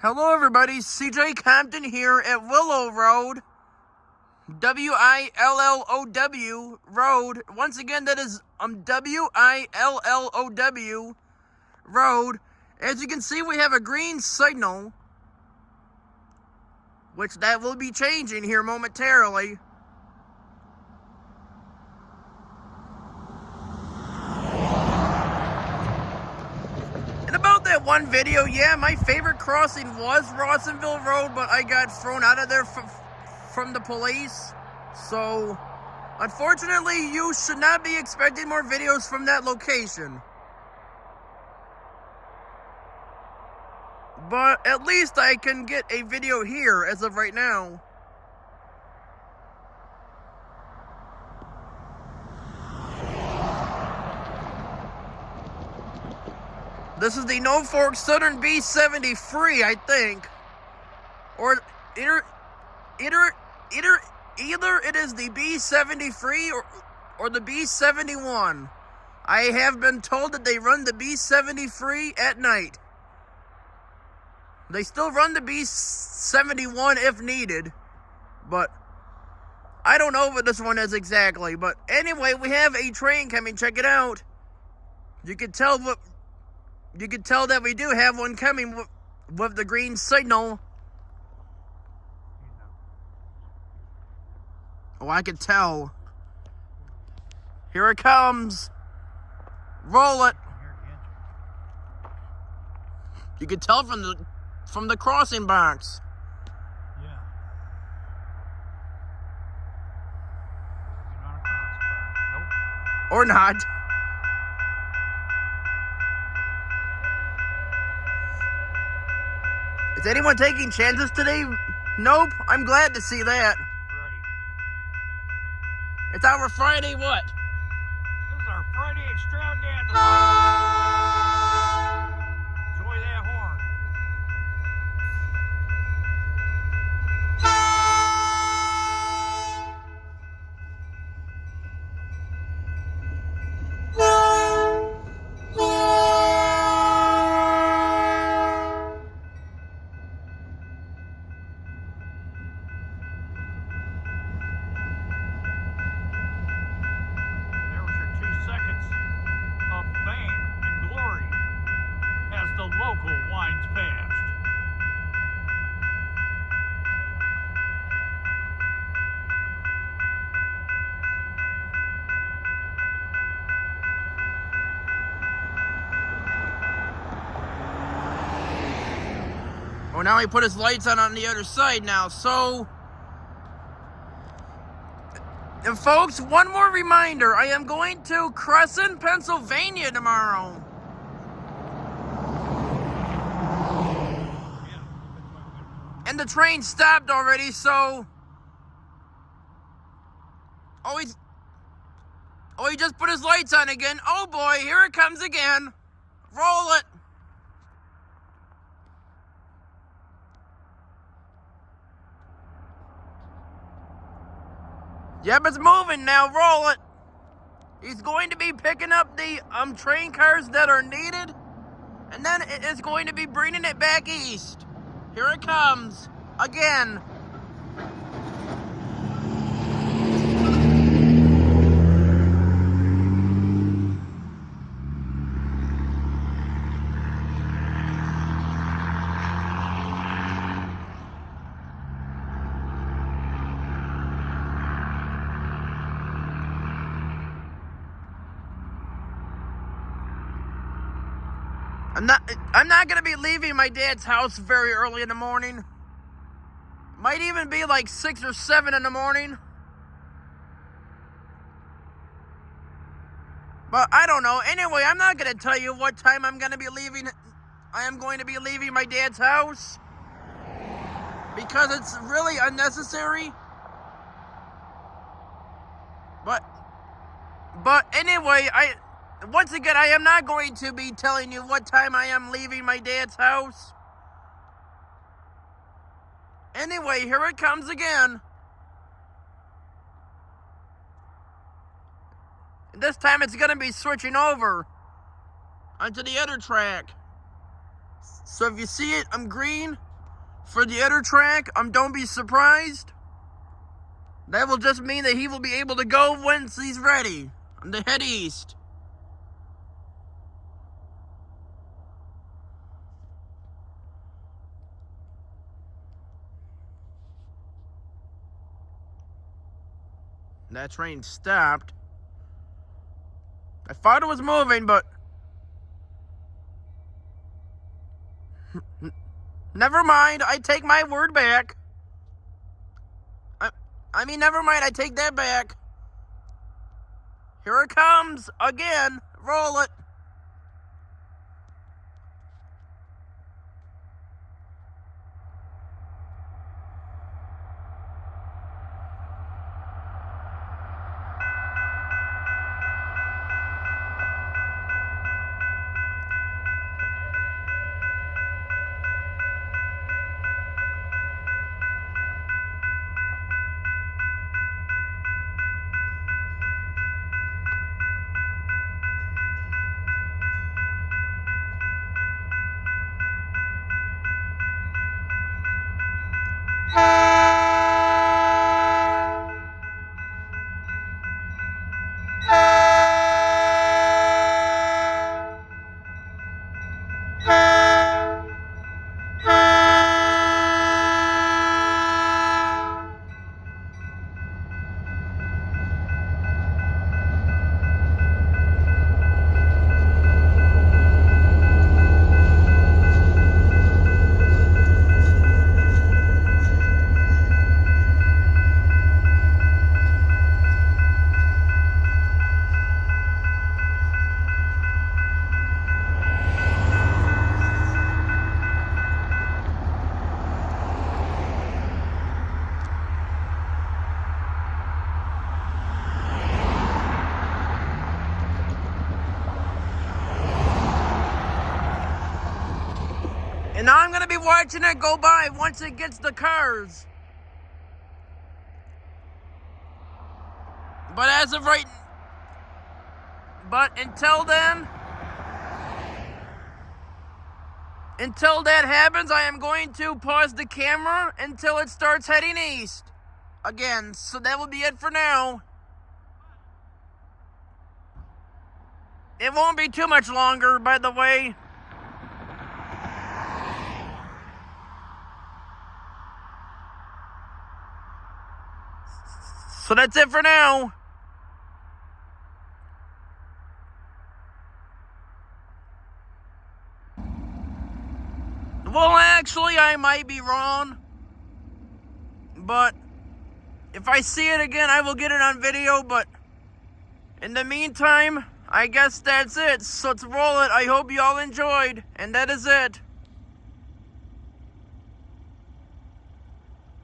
Hello everybody, CJ Compton here at Willow Road, W-I-L-L-O-W Road. Once again, that is W-I-L-L-O-W Road. As you can see, we have a green signal, which that will be changing here momentarily. About that one video, yeah, my favorite crossing was Rawsonville Road, but I got thrown out of there from the police. So, unfortunately, you should not be expecting more videos from that location. But at least I can get a video here as of right now. This is the Norfolk Southern B70 free, I think. Or either it is the B70 free or the B71. I have been told that they run the B70 free at night. They still run the B71 if needed, but I don't know what this one is exactly. But anyway, we have a train coming. Check it out. You can tell that we do have one coming with the green signal. Oh, I can tell. Here it comes. Roll it. You can tell from the crossing box. Yeah. Nope. Or not. Is anyone taking chances today? Nope. I'm glad to see that. Right. It's our Friday what? This is our Friday extravaganza. Enjoy that horn. Seconds of fame and glory as the local winds past. Oh, now he put his lights on the other side now, so... And folks, one more reminder. I am going to Crescent, Pennsylvania tomorrow. And the train stopped already, so... Oh, he just put his lights on again. Oh boy, here it comes again. Roll it. Yep, it's moving now. Roll it. He's going to be picking up the train cars that are needed, and then it is going to be bringing it back east. Here it comes again. I'm not gonna be leaving my dad's house very early in the morning. Might even be like 6 or 7 in the morning. But I don't know. Anyway, I'm not gonna tell you what time I'm gonna be leaving. I am going to be leaving my dad's house because it's really unnecessary. But anyway, once again, I am not going to be telling you what time I am leaving my dad's house. Anyway, here it comes again. This time it's going to be switching over onto the other track. So if you see it, I'm green. for the other track, don't be surprised. That will just mean that he will be able to go once he's ready to head east. That train stopped. I thought it was moving, but never mind. I take my word back. Never mind. I take that back. Here it comes again. Roll it. And now I'm going to be watching it go by once it gets the cars. But as of right... But until then... Until that happens, I am going to pause the camera until it starts heading east. Again, so that will be it for now. It won't be too much longer, by the way. So that's it for now. Well, actually, I might be wrong. But if I see it again, I will get it on video. But in the meantime, I guess that's it. So let's roll it. I hope you all enjoyed. And that is it.